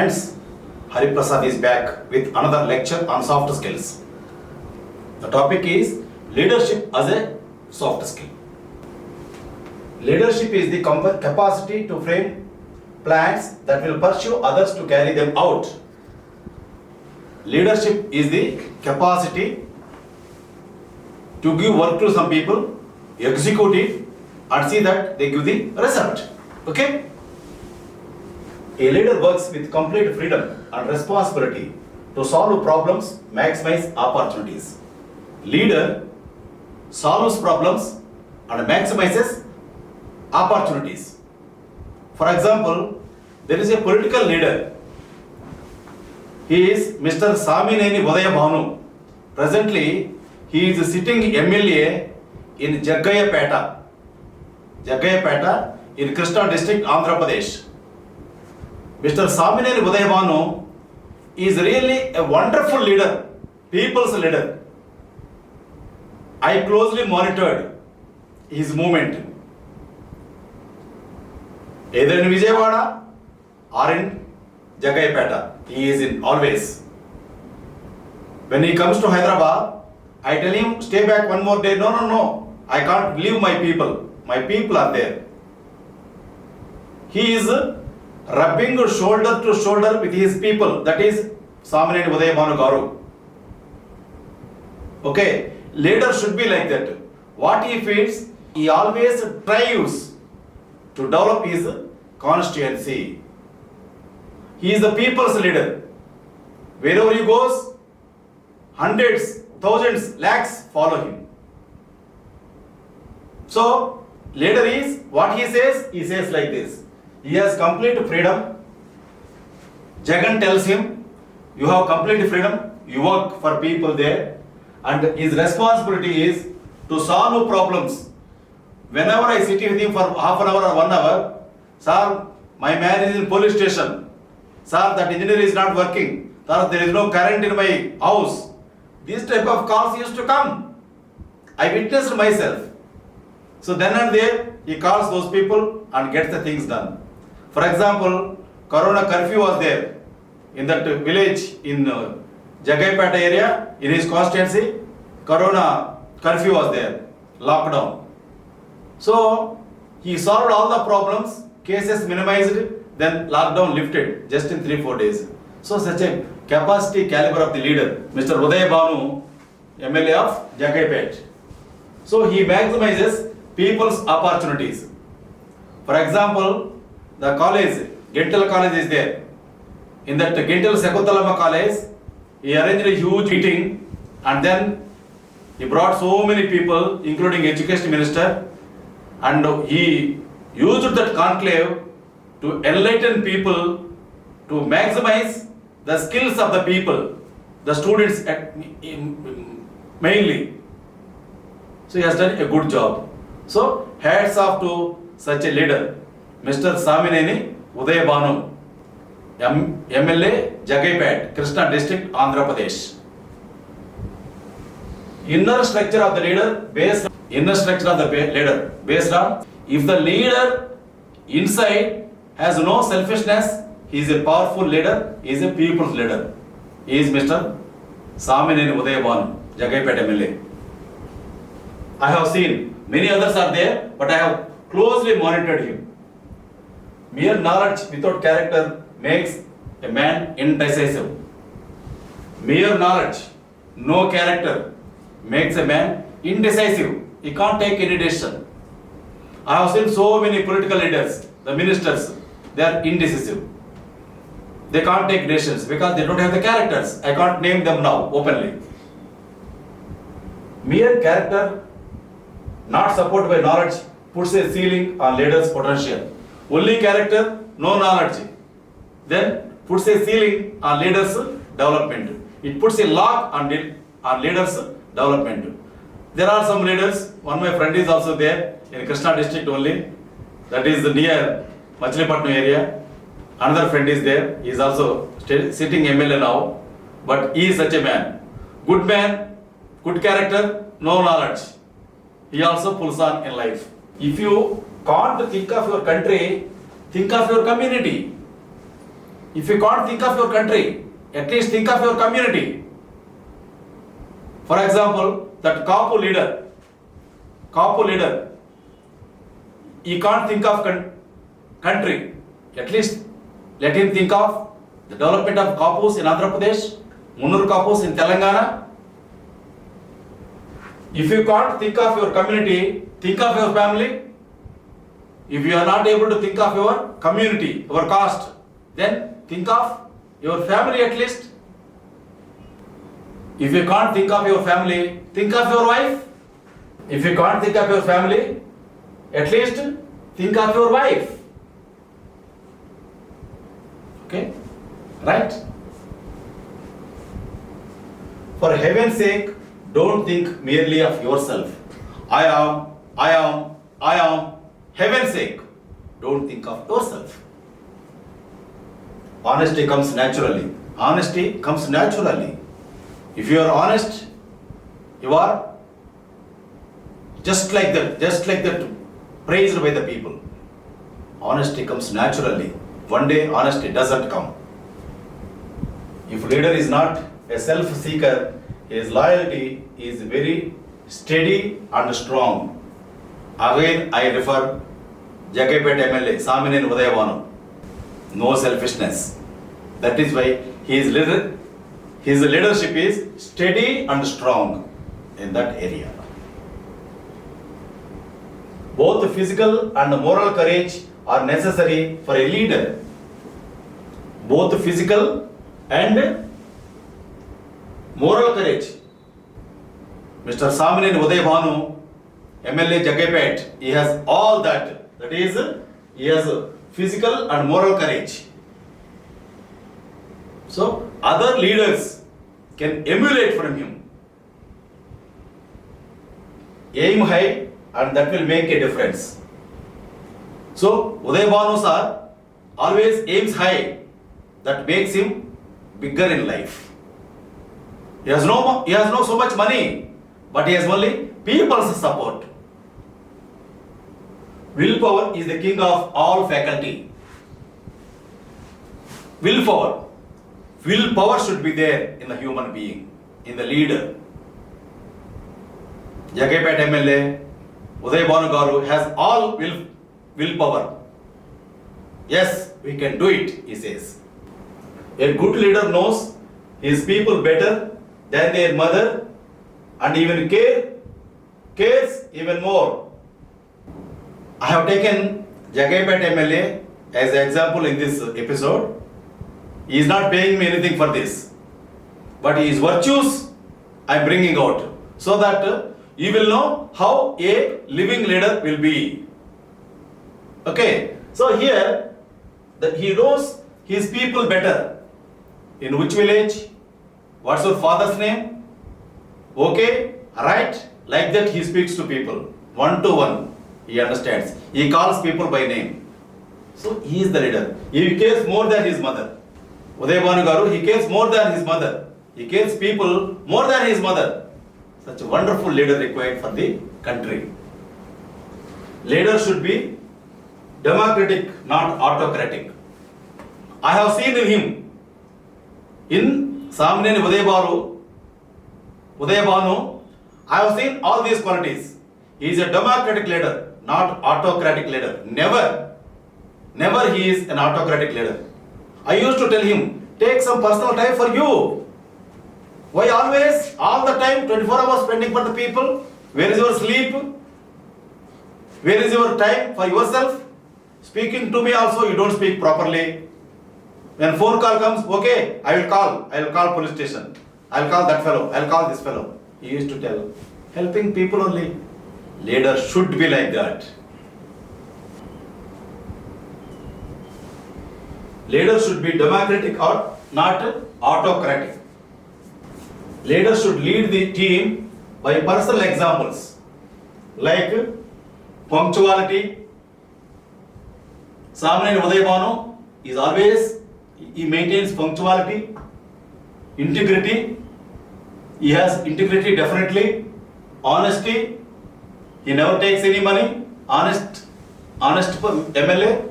Friends, Hari Prasad is back with another lecture on soft skills. The topic is leadership as a soft skill. Leadership is the capacity to frame plans that will pursue others to carry them out. Leadership is the capacity to give work to some people, execute it, and see that they give the result. Okay? A leader works with complete freedom and responsibility to solve problems, maximize opportunities. Leader solves problems and maximizes opportunities. For example, there is a political leader. He is Mr. Samineni Udaya Bhanu. Presently, he is sitting MLA in Jaggayapeta in Krishna district, Andhra Pradesh. Mr. Samineni Udaya Bhanu is really a wonderful leader, people's leader. I closely monitored his movement, either in Vijayawada or in Jaggayapeta. He is in always. When he comes to Hyderabad, I tell him, stay back one more day. No, I can't leave my people. My people are there. He is rubbing shoulder to shoulder with his people. That is Samineni Udaya Bhanu Garu. Okay, leader should be like that. What he feels, he always tries to develop his constituency. He is the people's leader. Wherever he goes, hundreds, thousands, lakhs follow him. So, leader is, what he says like this. He has complete freedom. Jagan tells him, you have complete freedom, you work for people there, and his responsibility is to solve problems. Whenever I sit with him for half an hour or 1 hour, sir, my man is in police station. Sir, that engineer is not working. Sir, there is no current in my house. These type of calls used to come. I witnessed myself. So then and there, he calls those people and gets the things done. For example, Corona curfew was there in that village in Jaggayapeta area, in his constituency. Corona curfew was there, lockdown. So he solved all the problems, cases minimized, then lockdown lifted just in 3-4 days. So such a capacity caliber of the leader, Mr. Udaya Bhanu, MLA of Jaggayapet. So he maximizes people's opportunities. For example, the college, Gentle College is there. In that Gentle Sakutalama College, he arranged a huge meeting and then he brought so many people, including Education Minister, and he used that conclave to enlighten people, to maximize the skills of the people, the students mainly. So he has done a good job. So hats off to such a leader, Mr. Samineni Udaya Bhanu, MLA Jaggayapet, Krishna district, Andhra Pradesh. Inner structure of the leader based on if the leader inside has no selfishness, he is a powerful leader, he is a people's leader. He is Mr. Samineni Udaya Bhanu, Jaggayapet MLA. I have seen many others are there, but I have closely monitored him. Mere knowledge without character makes a man indecisive. Mere knowledge, no character, makes a man indecisive. He can't take any decision. I have seen so many political leaders, the ministers, they are indecisive. They can't take decisions because they don't have the characters. I can't name them now openly. Mere character, not supported by knowledge, puts a ceiling on leaders' potential. Only character, no knowledge, then puts a ceiling on leaders' development. It puts a lock on leaders' development. There are some leaders, one of my friend is also there in Krishna district only, that is near Machilipatnam area. Another friend is there, he is also sitting MLA now, but he is such a man, good character, no knowledge. He also pulls on in life. If you can't think of your country, think of your community. If you can't think of your country, at least think of your community. For example, that Kapu leader, he can't think of country. At least let him think of the development of Kapus in Andhra Pradesh, Munur Kapus in Telangana. If you can't think of your community, think of your family. If you are not able to think of your community, your caste, then think of your family at least. If you can't think of your family, think of your wife. If you can't think of your family, at least think of your wife. Okay? Right? For heaven's sake, don't think merely of yourself. I am. Heaven's sake, don't think of yourself. Honesty comes naturally. If you are honest, you are just like that, praised by the people. Honesty comes naturally. One day, honesty doesn't come. If leader is not a self-seeker, his loyalty is very steady and strong. Again, I refer Jagaipet MLA, Samineni Udayabhanu. No selfishness. That is why his leadership is steady and strong in that area. Both physical and moral courage are necessary for a leader. Both physical and moral courage. Mr. Samineni Udayabhanu, MLA Jagaipet, he has all that. That is, he has physical and moral courage. So, other leaders can emulate from him. Aim high, and that will make a difference. So, Udayabhanu sir always aims high. That makes him bigger in life. He has no so much money, but he has only people's support. Willpower is the king of all faculty. Willpower should be there in the human being, in the leader. Jagaipet MLA, Udayabhanu Garu has all willpower. Yes, we can do it, he says. A good leader knows his people better than their mother and even cares even more. I have taken Jagaipet MLA as an example in this episode. He is not paying me anything for this, but his virtues I am bringing out so that you will know how a living leader will be. Okay, so here he knows his people better. In which village? What's your father's name? Okay, right? Like that he speaks to people, one to one. He understands. He calls people by name. So he is the leader. He cares more than his mother. Udayabhanu Garu, he cares more than his mother. He cares people more than his mother. Such a wonderful leader required for the country. Leader should be democratic, not autocratic. I have seen in him, in Samineni Udayabhanu, I have seen all these qualities. He is a democratic leader, not autocratic leader. Never he is an autocratic leader. I used to tell him, take some personal time for you. Why always, all the time, 24 hours spending for the people? Where is your sleep? Where is your time for yourself? Speaking to me also, you don't speak properly. When phone call comes, okay, I will call police station. I will call that fellow, I will call this fellow. He used to tell, helping people only. Leader should be like that. Leader should be democratic or not autocratic. Leader should lead the team by personal examples like punctuality. Samineni Udayabhanu is always, he maintains punctuality, integrity. He has integrity definitely. Honesty. He never takes any money. Honest MLA.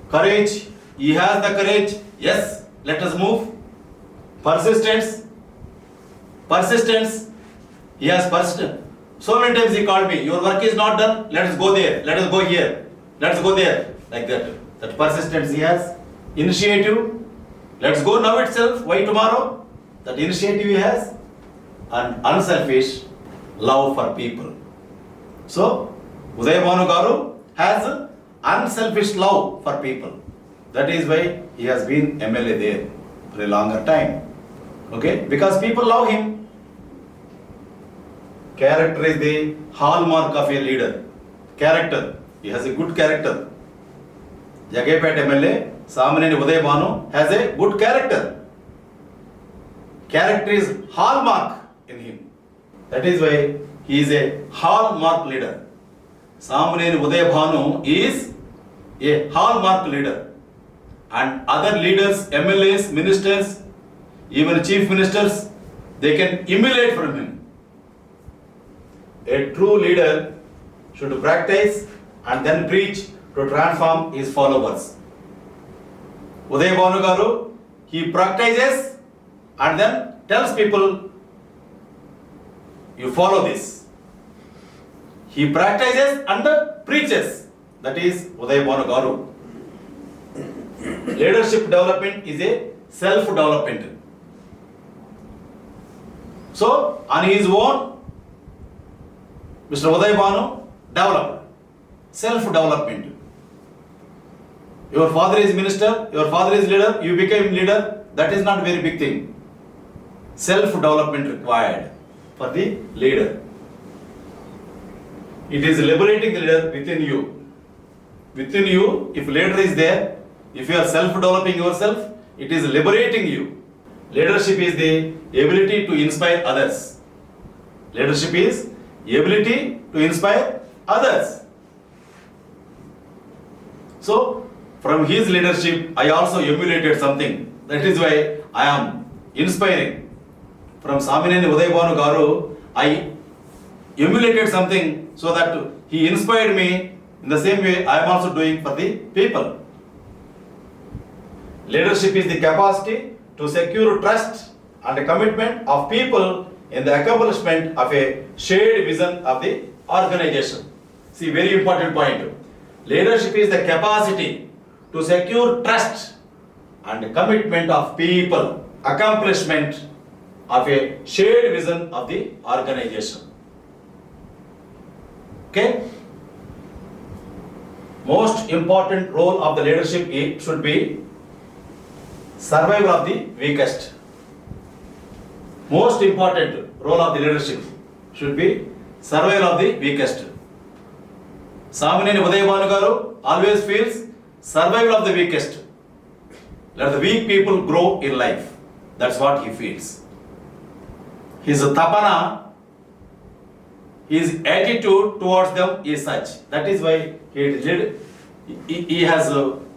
Courage. He has the courage. Yes, let us move. Persistence. Persistence. He has persistent. So many times he called me. Your work is not done. Let us go there. Let us go here. Let us go there. Like that. That persistence he has. Initiative. Let's go now itself. Why tomorrow? That initiative he has. And unselfish love for people. So, Udaya Bhanu Garu has unselfish love for people. That is why he has been MLA there for a longer time. Okay? Because people love him. Character is the hallmark of a leader. Character. He has a good character. Jagaipet MLA, Samaneni Udaya Bhanu has a good character. Character is hallmark in him. That is why he is a hallmark leader. Samaneni Udaya Bhanu is a hallmark leader. And other leaders, MLAs, ministers, even chief ministers, they can emulate from him. A true leader should practice and then preach to transform his followers. Udaya Bhanu Garu, he practices and then tells people, you follow this. He practices and preaches. That is Udaya Bhanu Garu. Leadership development is a self-development. So, on his own, Mr. Udaya Bhanu developed. Self-development. Your father is minister, your father is leader, you became leader. That is not a very big thing. Self-development required for the leader. It is liberating the leader within you. Within you, if leader is there, if you are self-developing yourself, it is liberating you. Leadership is the ability to inspire others. Leadership is ability to inspire others. So, from his leadership, I also emulated something. That is why I am inspiring. From Samaneni Udaya Bhanu Garu, I emulated something so that he inspired me. In the same way, I am also doing for the people. Leadership is the capacity to secure trust and commitment of people in the accomplishment of a shared vision of the organization. See, very important point. Leadership is the capacity to secure trust and commitment of people, accomplishment of a shared vision of the organization. Okay? Most important role of the leadership should be survival of the weakest. Most important role of the leadership should be survival of the weakest. Samaneni Udaya Bhanu Garu always feels survival of the weakest. Let the weak people grow in life. That's what he feels. His tapana, his attitude towards them is such. That is why he has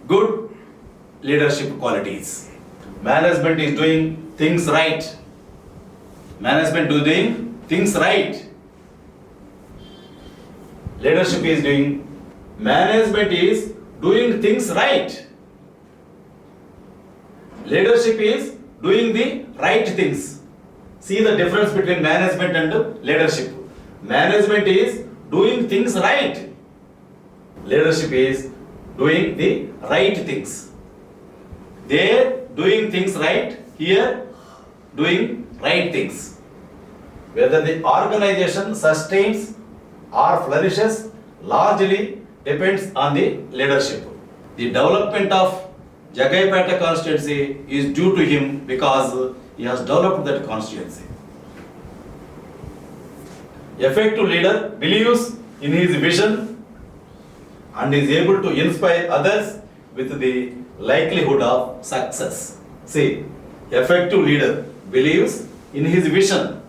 good leadership qualities. Management is doing things right. Management is doing things right. Leadership is doing, management is doing things right. Leadership is doing the right things. See the difference between management and leadership. Management is doing things right. Leadership is doing the right things. There doing things right, here doing right things. Whether the organization sustains or flourishes largely depends on the leadership. The development of Jagaipeta constituency is due to him because he has developed that constituency. Effective leader believes in his vision and is able to inspire others with the likelihood of success. See, effective leader believes in his vision.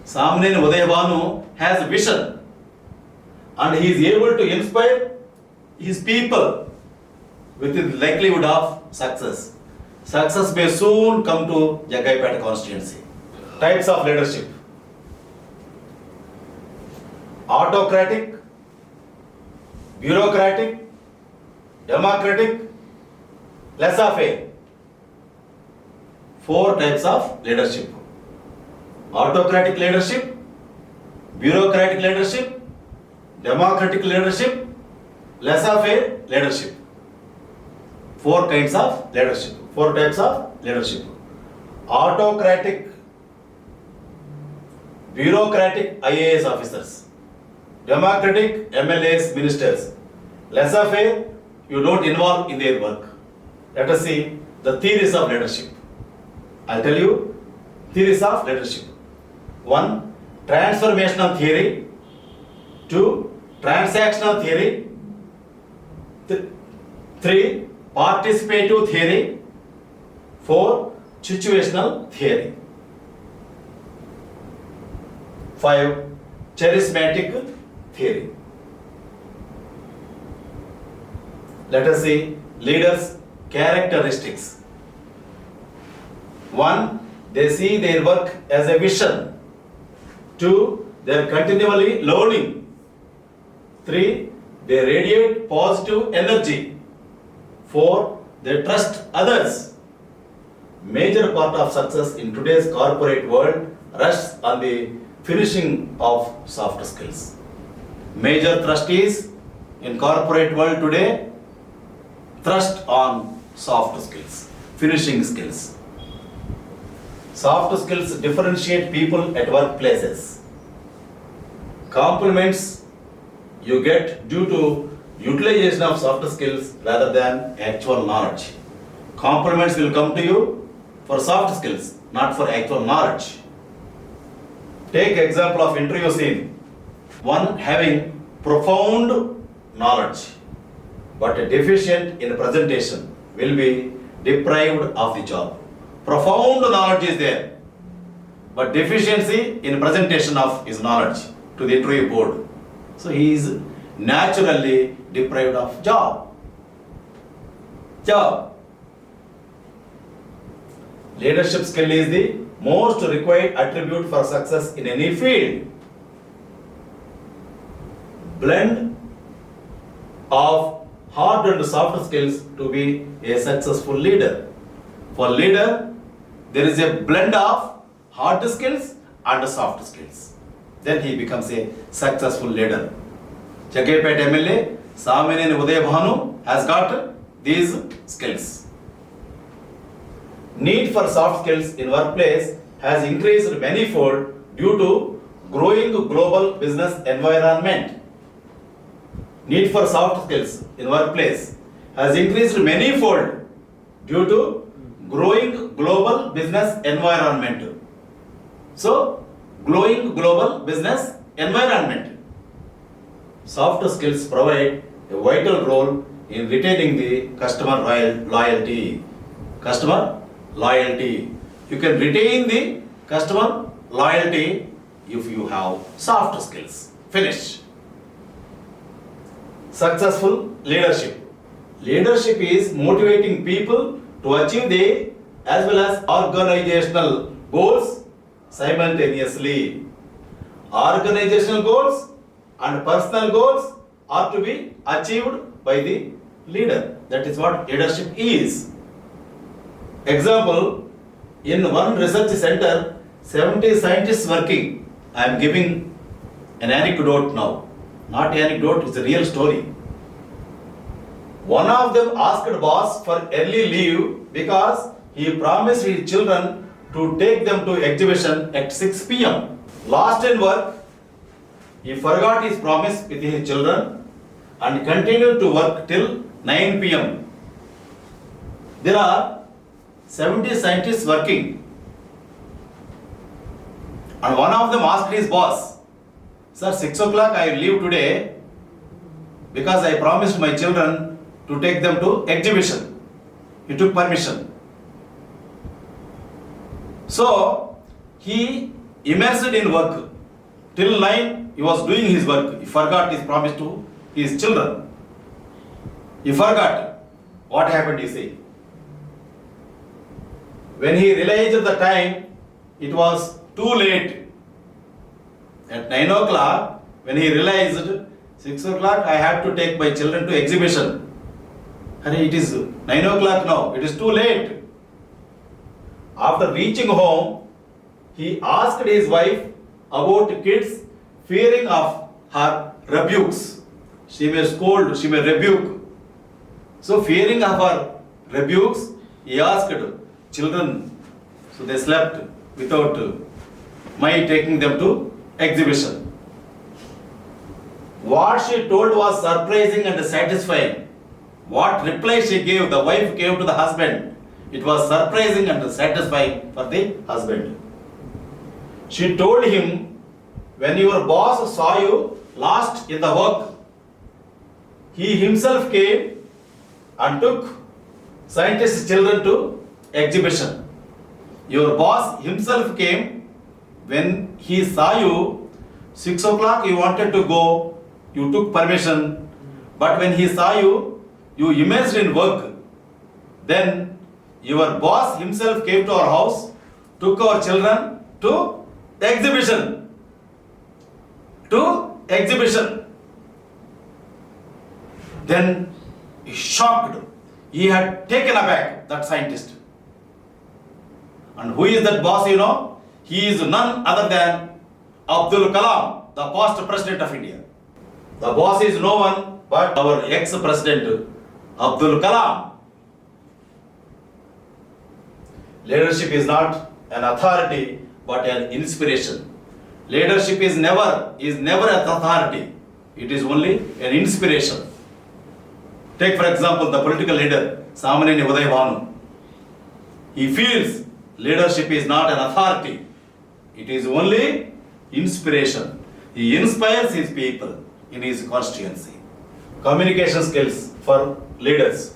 Samaneni Udaya Bhanu has vision and he is able to inspire his people with the likelihood of success. Success may soon come to Jagaipeta constituency. Types of leadership: autocratic, bureaucratic, democratic, laissez-faire. 4 types of leadership: autocratic leadership, bureaucratic leadership, democratic leadership, laissez-faire leadership. 4 kinds of leadership, 4 types of leadership. Autocratic, bureaucratic IAS officers, democratic MLAs, ministers. Laissez-faire, you don't involve in their work. Let us see the theories of leadership. I'll tell you theories of leadership. 1. Transformational theory. 2. Transactional theory. 3. Participative theory. 4. Situational theory. 5. Charismatic theory. Let us see leaders' characteristics. 1. They see their work as a vision. 2. They are continually learning. 3. They radiate positive energy. 4. They trust others. Major part of success in today's corporate world rests on the finishing of soft skills. Major thrust is in corporate world today, thrust on soft skills, finishing skills. Soft skills differentiate people at workplaces. Compliments you get due to utilization of soft skills rather than actual knowledge. Compliments will come to you for soft skills, not for actual knowledge. Take example of interview scene. One having profound knowledge but deficient in presentation will be deprived of the job. Profound knowledge is there, but deficiency in presentation of his knowledge to the interview board. So he is naturally deprived of job. Leadership skill is the most required attribute for success in any field. Blend of hard and soft skills to be a successful leader. For leader, there is a blend of hard skills and soft skills. Then he becomes a successful leader. Chakepet MLA Samineni Uday Bhanu has got these skills. Need for soft skills in workplace has increased manifold due to growing global business environment. Need for soft skills in workplace has increased manifold due to growing global business environment. So, growing global business environment. Soft skills provide a vital role in retaining the customer loyalty. Customer loyalty. You can retain the customer loyalty if you have soft skills. Finish. Successful leadership. Leadership is motivating people to achieve their as well as organizational goals simultaneously. Organizational goals and personal goals are to be achieved by the leader. That is what leadership is. Example, in one research center, 70 scientists working. I am giving an anecdote now. Not anecdote, it's a real story. One of them asked boss for early leave because he promised his children to take them to exhibition at 6 p.m. Last in work, he forgot his promise with his children and continued to work till 9 p.m. There are 70 scientists working, and one of them asked his boss, "Sir, 6 o'clock I will leave today because I promised my children to take them to exhibition." He took permission. So he immersed in work. Till 9 he was doing his work. He forgot his promise to his children. He forgot. What happened, you see? When he realized the time, it was too late. At 9 o'clock, when he realized 6 o'clock I have to take my children to exhibition. Hurry, it is 9 o'clock now, it is too late. After reaching home, he asked his wife about kids, fearing of her rebukes. She may scold, she may rebuke. So fearing of her rebukes, he asked children. So they slept without my taking them to exhibition. What she told was surprising and satisfying. What reply she gave, the wife gave to the husband, it was surprising and satisfying for the husband. She told him, when your boss saw you last in the work, he himself came and took scientist children to exhibition. Your boss himself came when he saw you 6 o'clock you wanted to go, you took permission, but when he saw you, you immersed in work. Then your boss himself came to our house, took our children to exhibition. To exhibition. Then he shocked. He had taken aback, that scientist. And who is that boss, you know? He is none other than Abdul Kalam, the past president of India. The boss is no one but our ex-president Abdul Kalam. Leadership is not an authority but an inspiration. Leadership is never an authority. It is only an inspiration. Take for example the political leader Samaneni Uday Bhanu. He feels leadership is not an authority. It is only inspiration. He inspires his people in his constituency. Communication skills for leaders.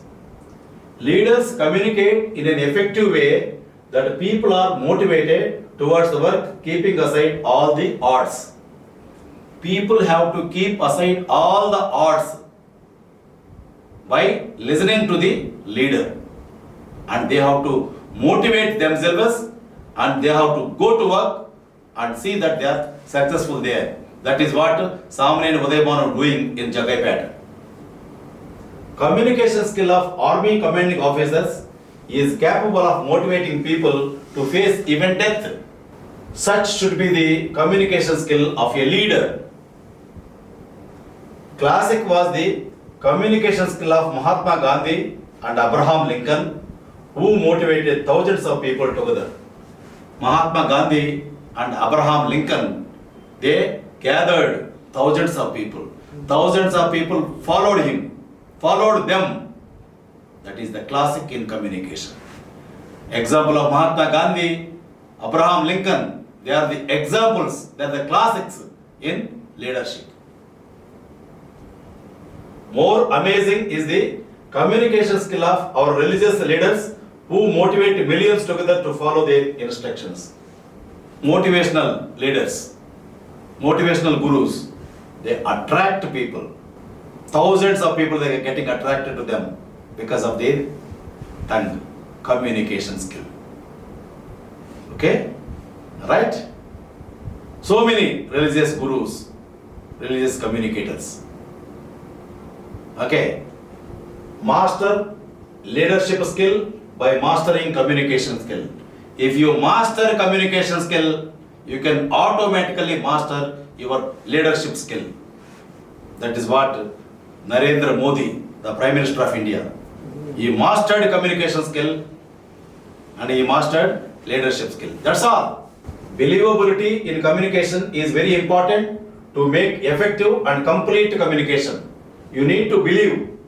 Leaders communicate in an effective way that people are motivated towards the work, keeping aside all the odds. People have to keep aside all the odds by listening to the leader, and they have to motivate themselves and they have to go to work and see that they are successful there. That is what Samaneni Uday Bhanu doing in Jagaipet. Communication skill of army commanding officers is capable of motivating people to face even death. Such should be the communication skill of a leader. Classic was the communication skill of Mahatma Gandhi and Abraham Lincoln, who motivated thousands of people together. Mahatma Gandhi and Abraham Lincoln, they gathered thousands of people. Thousands of people followed him, followed them. That is the classic in communication. Example of Mahatma Gandhi, Abraham Lincoln, they are the examples, they are the classics in leadership. More amazing is the communication skill of our religious leaders who motivate millions together to follow their instructions. Motivational leaders, motivational gurus, they attract people. Thousands of people, they are getting attracted to them because of their tongue, communication skill. Okay? Right? So many religious gurus, religious communicators. Okay. Master leadership skill by mastering communication skill. If you master communication skill, you can automatically master your leadership skill. That is what Narendra Modi, the Prime Minister of India, he mastered communication skill and he mastered leadership skill. That's all. Believability in communication is very important to make effective and complete communication. You need to believe.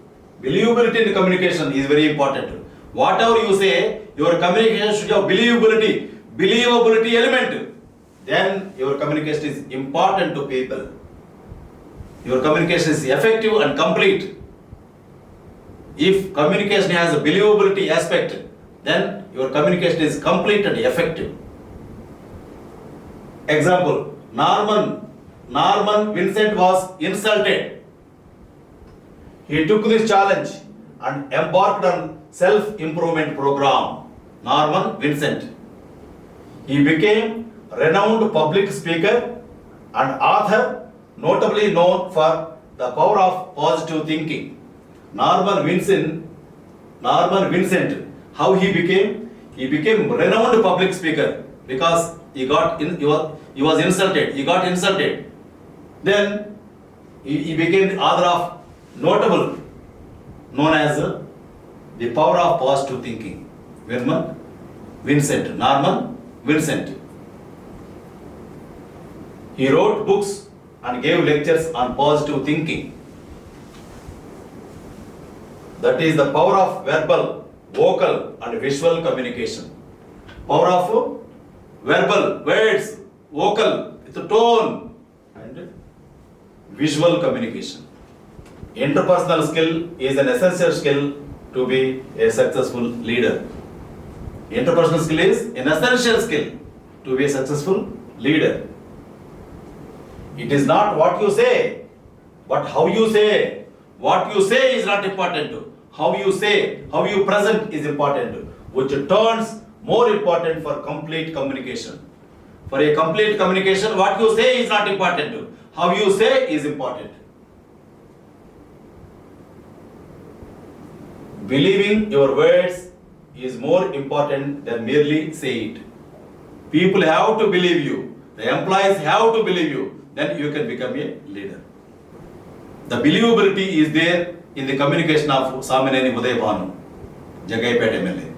Believability in communication is very important. Whatever you say, your communication should have believability element. Then your communication is important to people. Your communication is effective and complete. If communication has a believability aspect, then your communication is complete and effective. Example, Norman Vincent was insulted. He took this challenge and embarked on self-improvement program. Norman Vincent. He became renowned public speaker and author, notably known for the power of positive thinking. Norman Vincent Norman Vincent, how he became? He became renowned public speaker because he was insulted. He got insulted. Then he became the author of notable, known as The Power of Positive Thinking. Norman Vincent. He wrote books and gave lectures on positive thinking. That is the power of verbal, vocal and visual communication. Power of verbal, words, vocal, with tone and visual communication. Interpersonal skill is an essential skill to be a successful leader. Interpersonal skill is an essential skill to be a successful leader. It is not what you say, but how you say. What you say is not important. How you say, how you present is important, which turns more important for complete communication. For a complete communication, what you say is not important. How you say is important. Believing your words is more important than merely say it. People have to believe you. The employees have to believe you. Then you can become a leader. The believability is there in the communication of Samineni Uday Bhanu, Jagaipet MLA.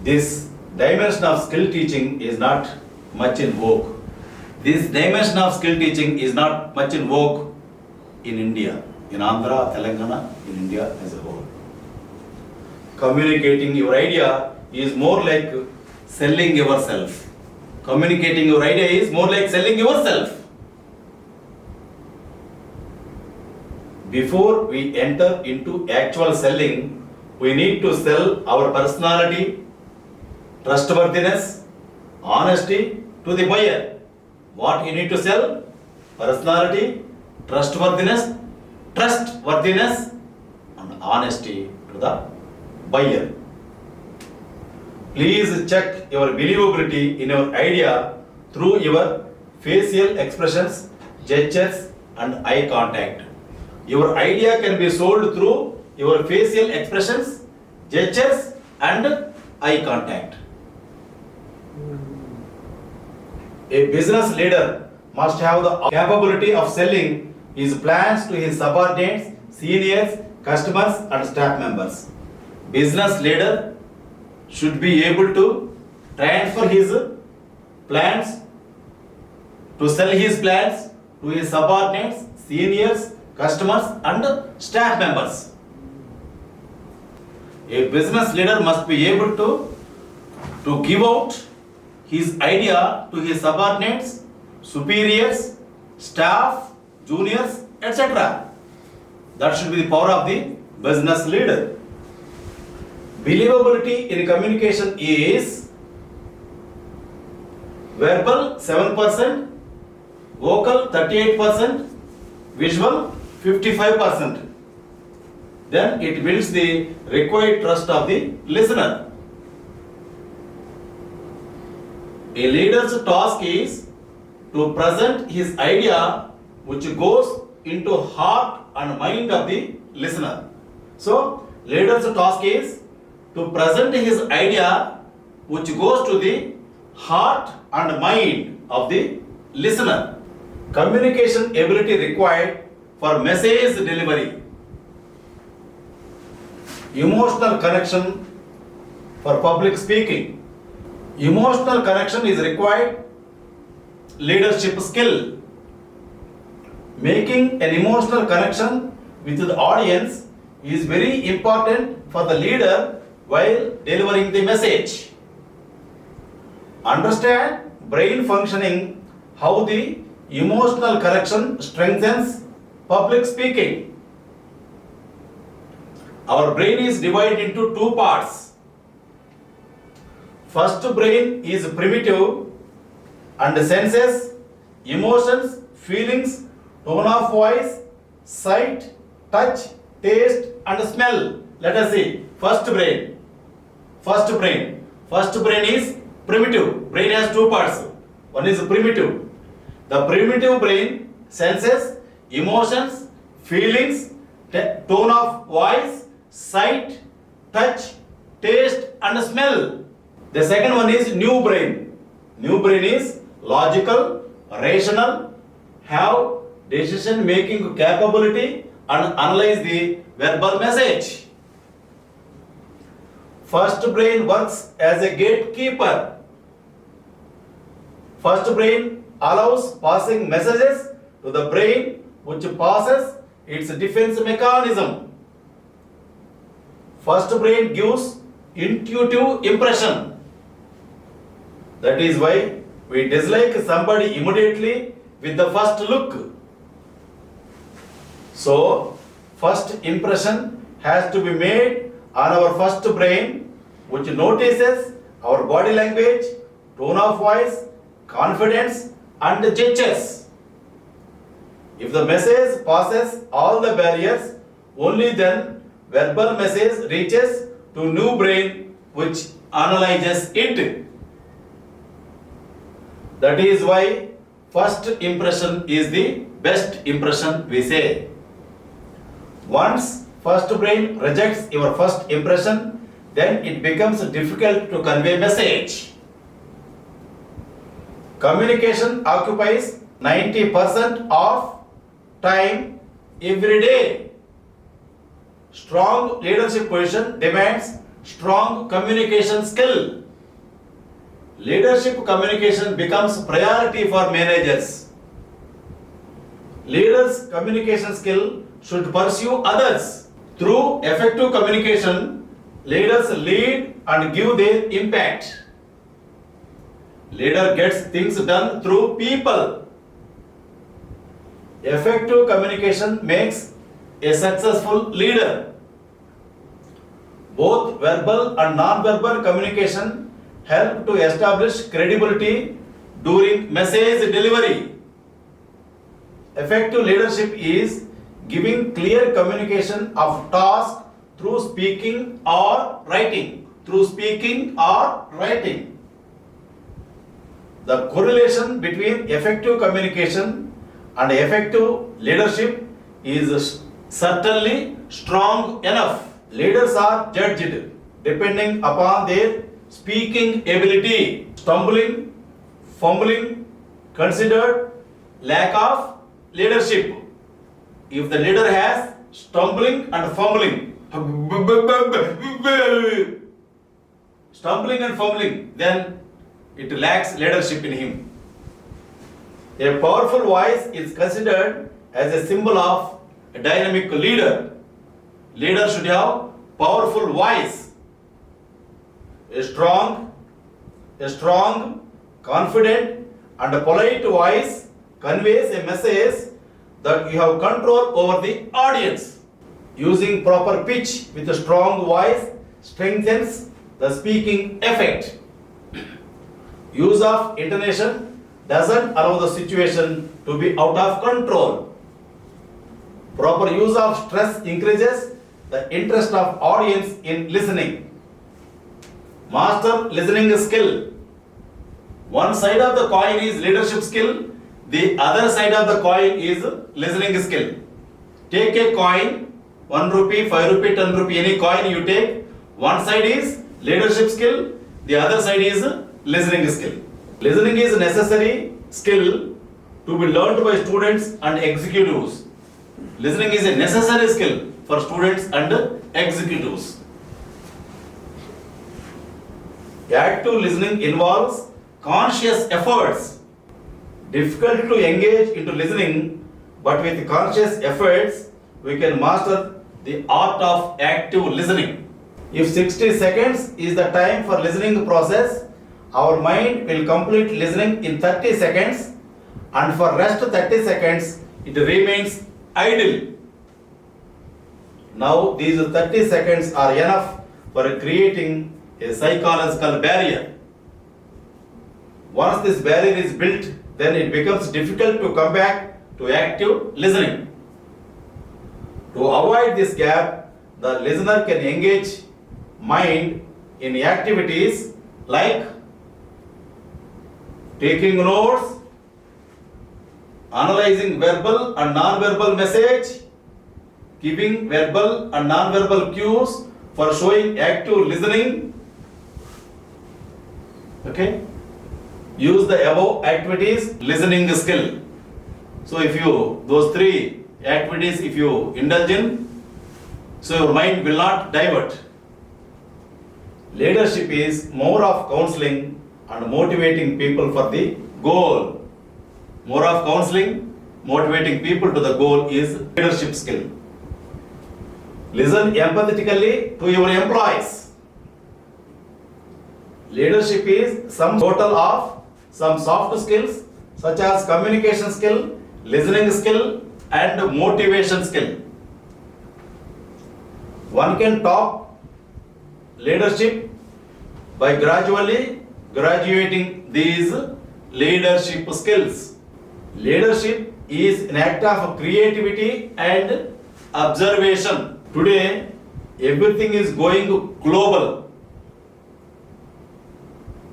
This dimension of skill teaching is not much in vogue. This dimension of skill teaching is not much in vogue in India, in Andhra, Telangana, in India as a whole. Communicating your idea is more like selling yourself. Communicating your idea is more like selling yourself. Before we enter into actual selling, we need to sell our personality, trustworthiness, honesty to the buyer. What you need to sell? Personality, trustworthiness, and honesty to the buyer. Please check your believability in your idea through your facial expressions, gestures, and eye contact. Your idea can be sold through your facial expressions, gestures, and eye contact. A business leader must have the capability of selling his plans to his subordinates, seniors, customers, and staff members. Business leader should be able to transfer his plans, to sell his plans to his subordinates, seniors, customers, and staff members. A business leader must be able to give out his idea to his subordinates, superiors, staff, juniors, etc. That should be the power of the business leader. Believability in communication is verbal 7%, vocal 38%, visual 55%. Then it builds the required trust of the listener. A leader's task is to present his idea which goes into heart and mind of the listener. So, leader's task is to present his idea which goes to the heart and mind of the listener. Communication ability required for message delivery. Emotional connection for public speaking. Emotional connection is required leadership skill. Making an emotional connection with the audience is very important for the leader while delivering the message. Understand brain functioning, how the emotional connection strengthens public speaking. Our brain is divided into two parts. First brain is primitive and senses, emotions, feelings, tone of voice, sight, touch, taste and smell. Let us see. First brain is primitive. Brain has two parts. One is primitive. The primitive brain senses, emotions, feelings, tone of voice, sight, touch, taste and smell. The second one is new brain. New brain is logical, rational, have decision making capability and analyze the verbal message. First brain works as a gatekeeper. First brain allows passing messages to the brain which passes its defense mechanism. First brain gives intuitive impression. That is why we dislike somebody immediately with the first look. So, first impression has to be made on our first brain, which notices our body language, tone of voice, confidence and gestures. If the message passes all the barriers, only then verbal message reaches to new brain which analyzes it. That is why first impression is the best impression, we say. Once first brain rejects your first impression, then it becomes difficult to convey message. Communication occupies 90% of time every day. Strong leadership position demands strong communication skill. Leadership communication becomes priority for managers. Leaders' communication skill should pursue others. Through effective communication, leaders lead and give their impact. Leader gets things done through people. Effective communication makes a successful leader. Both verbal and non-verbal communication help to establish credibility during message delivery. Effective leadership is giving clear communication of task through speaking or writing. Through speaking or writing. The correlation between effective communication and effective leadership is certainly strong enough. Leaders are judged depending upon their speaking ability. Stumbling, fumbling, considered lack of leadership. If the leader has stumbling and fumbling, then it lacks leadership in him. A powerful voice is considered as a symbol of a dynamic leader. Leader should have powerful voice. A strong, confident and polite voice conveys a message that you have control over the audience. Using proper pitch with a strong voice strengthens the speaking effect. Use of intonation doesn't allow the situation to be out of control. Proper use of stress increases the interest of audience in listening. Master listening skill. One side of the coin is leadership skill, the other side of the coin is listening skill. Take a coin, 1 rupee, 5 rupee, 10 rupee, any coin you take, one side is leadership skill, the other side is listening skill. Listening is a necessary skill to be learned by students and executives. Listening is a necessary skill for students and executives. Active listening involves conscious efforts. Difficult to engage into listening, but with conscious efforts, we can master the art of active listening. If 60 seconds is the time for listening process, our mind will complete listening in 30 seconds, and for rest 30 seconds, it remains idle. Now, these 30 seconds are enough for creating a psychological barrier. Once this barrier is built, then it becomes difficult to come back to active listening. To avoid this gap, the listener can engage mind in activities like taking notes, analyzing verbal and non-verbal message, giving verbal and non-verbal cues for showing active listening. Okay. Use the above activities, listening skill. So if you, those three activities, if you indulge in, so your mind will not divert. Leadership is more of counseling and motivating people for the goal. More of counseling, motivating people to the goal is leadership skill. Listen empathetically to your employees. Leadership is some total of some soft skills such as communication skill, listening skill and motivation skill. One can top leadership by gradually graduating these leadership skills. Leadership is an act of creativity and observation. Today, everything is going global.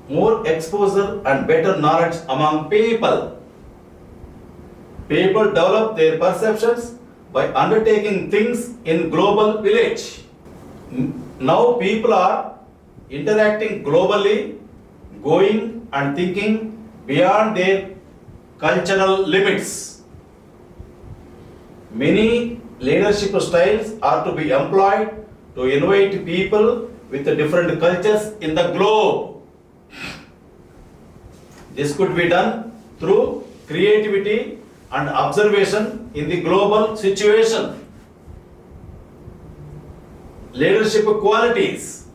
More exposure and better knowledge among people. People develop their perceptions by undertaking things in global village. Now people are interacting globally, going and thinking beyond their cultural limits. Many leadership styles are to be employed to invite people with different cultures in the globe. This could be done through creativity and observation in the global situation. Leadership qualities.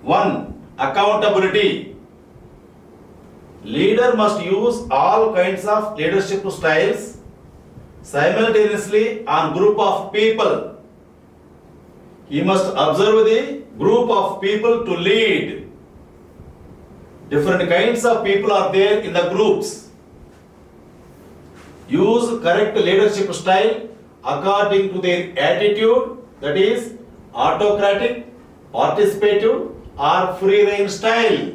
1. Accountability. Leader must use all kinds of leadership styles simultaneously on group of people. He must observe the group of people to lead. Different kinds of people are there in the groups. Use correct leadership style according to their attitude, that is autocratic, participative or free rein style.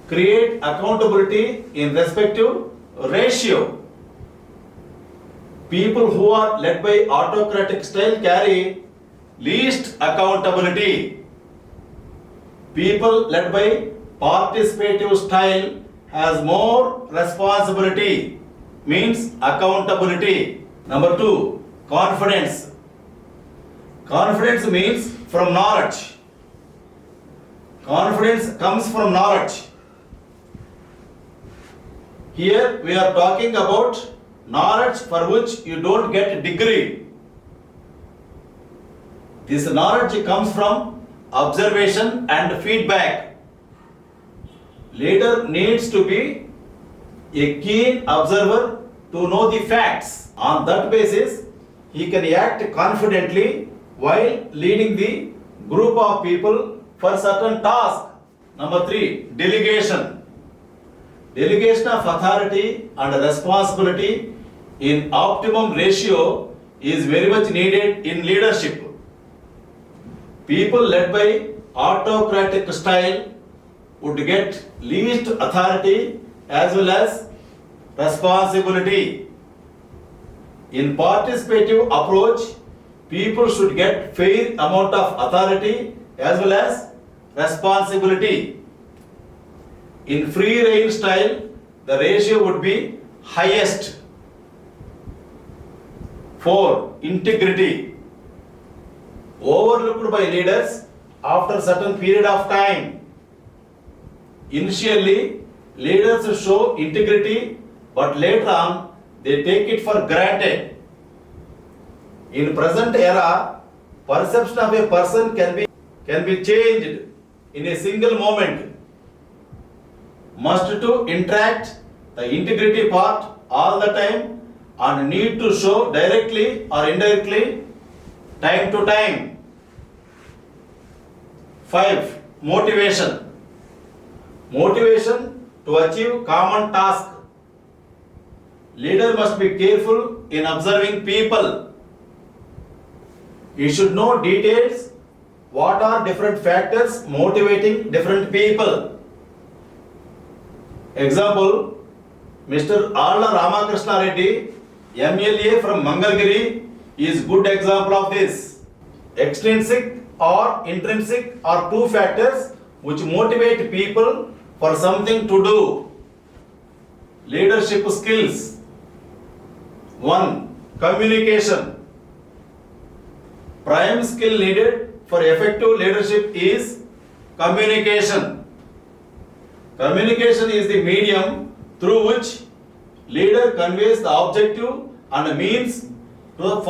Create accountability in respective ratio. People who are led by autocratic style carry least accountability. People led by participative style has more responsibility, means accountability. Number 2, confidence. Confidence means from knowledge. Confidence comes from knowledge. Here we are talking about knowledge for which you don't get a degree. This knowledge comes from observation and feedback. Leader needs to be a keen observer to know the facts. On that basis, he can act confidently while leading the group of people for certain task. Number 3, delegation. Delegation of authority and responsibility in optimum ratio is very much needed in leadership. People led by autocratic style would get least authority as well as responsibility. In participative approach, people should get fair amount of authority as well as responsibility. In free rein style, the ratio would be highest. 4. Integrity. Overlooked by leaders after certain period of time. Initially, leaders show integrity, but later on, they take it for granted. In present era, perception of a person can be changed in a single moment. Must to interact the integrity part all the time and need to show directly or indirectly time to time. 5. Motivation. Motivation to achieve common task. Leader must be careful in observing people. He should know details. What are different factors motivating different people? Example, Mr. Alla Ramakrishna Reddy MLA from Mangalgiri is good example of this. Extrinsic or intrinsic are two factors which motivate people for something to do. Leadership skills. 1. Communication. Prime skill needed for effective leadership is communication. Communication is the medium through which leader conveys the objective and means to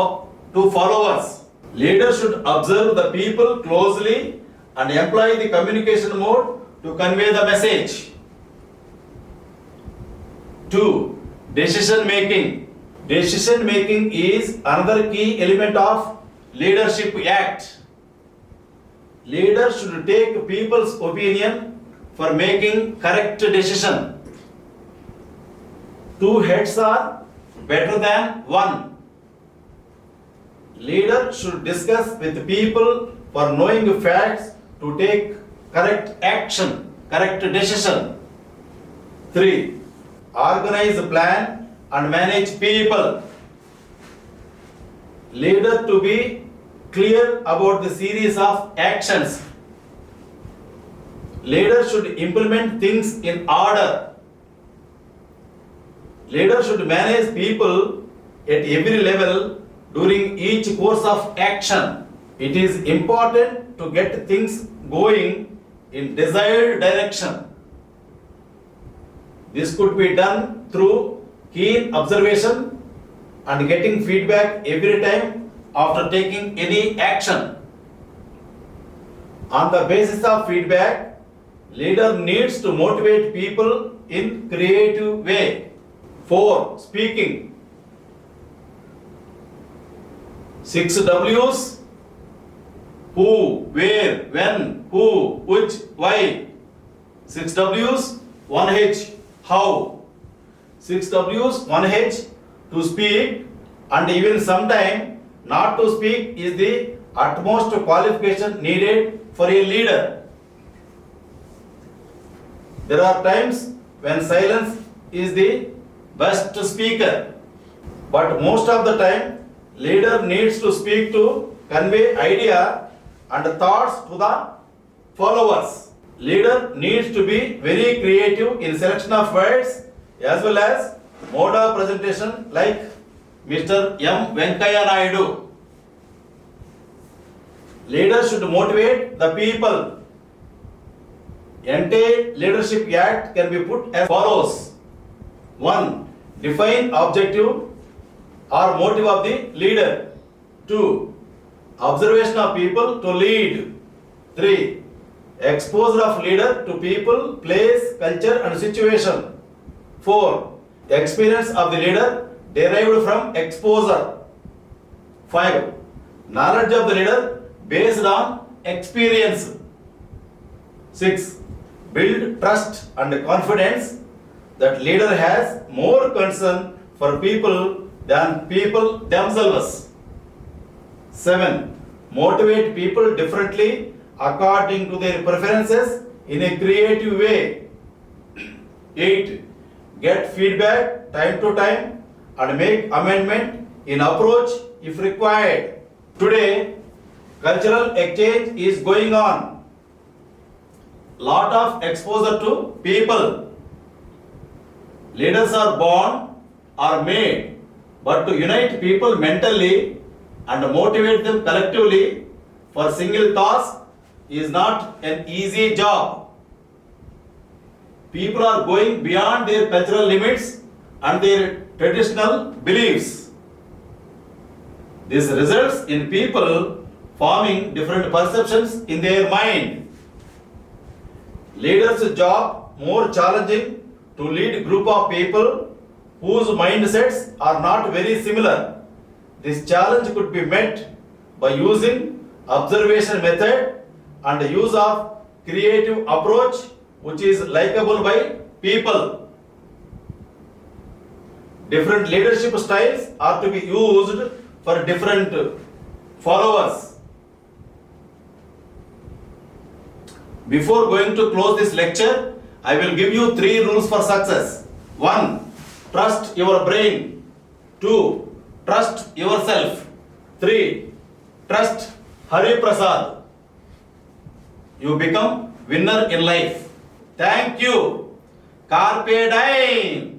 followers. Leader should observe the people closely and employ the communication mode to convey the message. 2. Decision making. Decision making is another key element of leadership act. Leader should take people's opinion for making correct decision. 2 heads are better than 1. Leader should discuss with people for knowing facts to take correct action, correct decision. 3. Organize, plan and manage people. Leader to be clear about the series of actions. Leader should implement things in order. Leader should manage people at every level during each course of action. It is important to get things going in desired direction. This could be done through keen observation and getting feedback every time after taking any action. On the basis of feedback, leader needs to motivate people in creative way. 4. Speaking. 6 W's. Who, where, when, who, which, why. 6 W's. 1 H. How. 6 W's, 1 H. To speak and even sometime not to speak is the utmost qualification needed for a leader. There are times when silence is the best speaker, but most of the time leader needs to speak to convey idea and thoughts to the followers. Leader needs to be very creative in selection of words as well as mode of presentation like Mr. M. Venkaya Naidu. Leader should motivate the people. Entire leadership act can be put as follows. 1. Define objective or motive of the leader. 2. Observation of people to lead. 3. Exposure of leader to people, place, culture and situation. 4. Experience of the leader derived from exposure. 5. Knowledge of the leader based on experience. 6. Build trust and confidence that leader has more concern for people than people themselves. 7. Motivate people differently according to their preferences in a creative way. 8. Get feedback time to time and make amendment in approach if required. Today, cultural exchange is going on. Lot of exposure to people. Leaders are born or made, but to unite people mentally and motivate them collectively for single task is not an easy job. People are going beyond their cultural limits and their traditional beliefs. This results in people forming different perceptions in their mind. Leaders' job more challenging to lead group of people whose mindsets are not very similar. This challenge could be met by using observation method and use of creative approach which is likable by people. Different leadership styles are to be used for different followers. Before going to close this lecture, I will give you 3 rules for success. 1. Trust your brain. 2. Trust yourself. 3. Trust Hari Prasad. You become winner in life. Thank you. Carpe diem.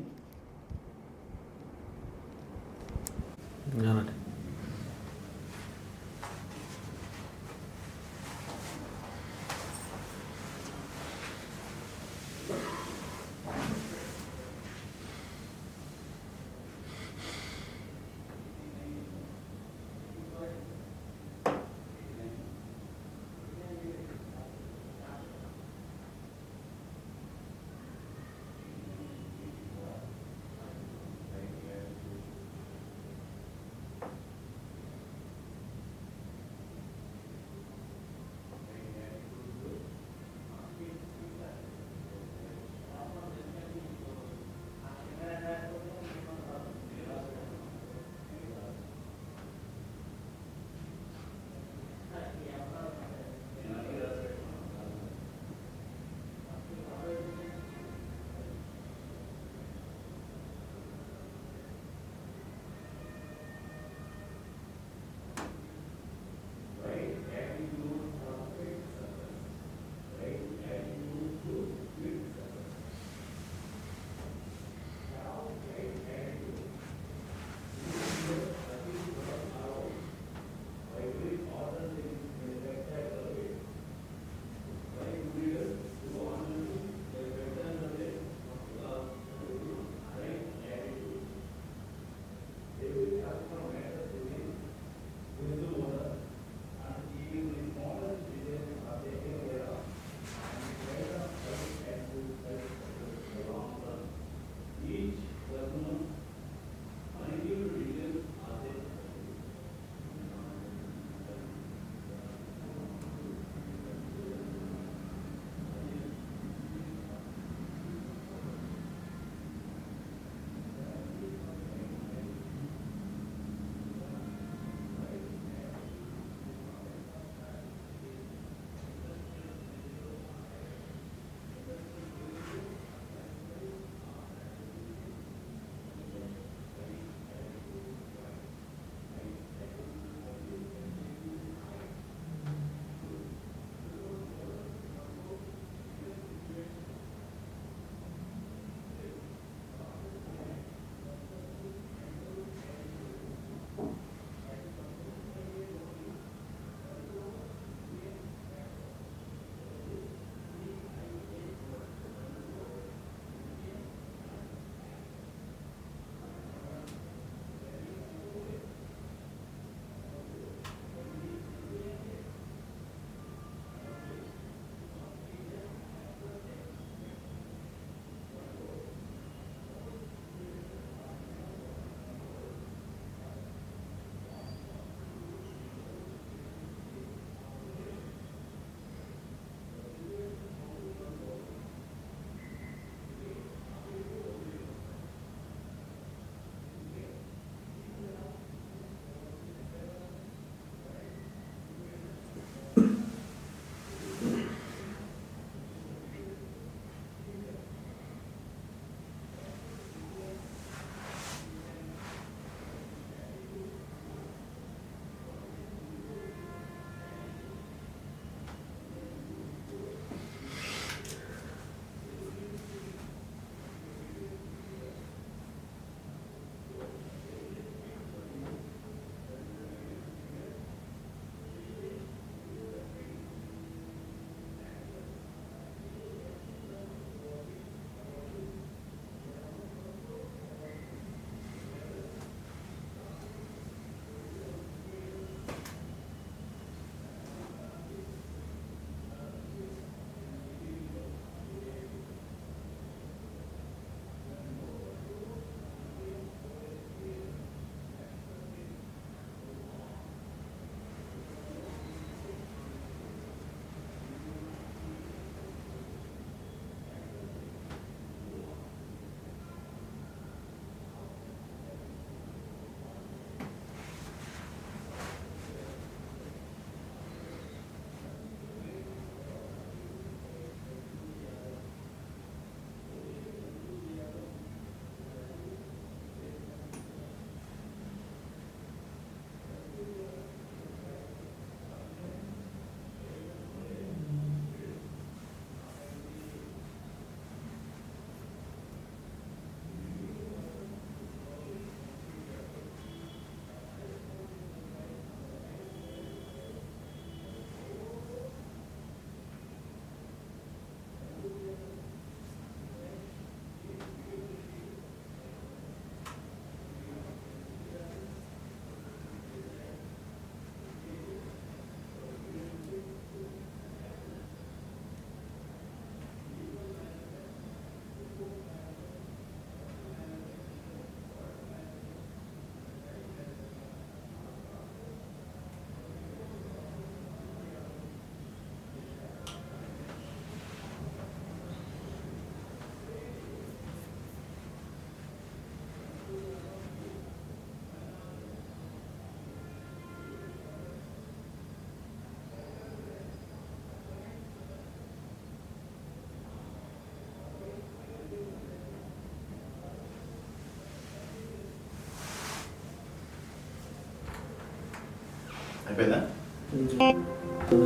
అయిపోయిందా?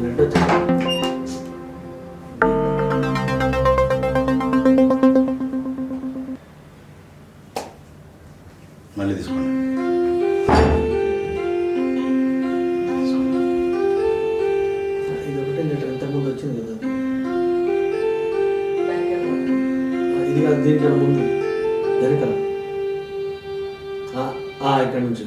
Net వచ్చింది. మళ్ళీ తీసుకోండి. ఇది ఒకటే letter ఇంతకుముందు వచ్చింది కదా, ఇది కాదు, దీనికన్నా ముందు వెనకాల ఇక్కడ నుంచి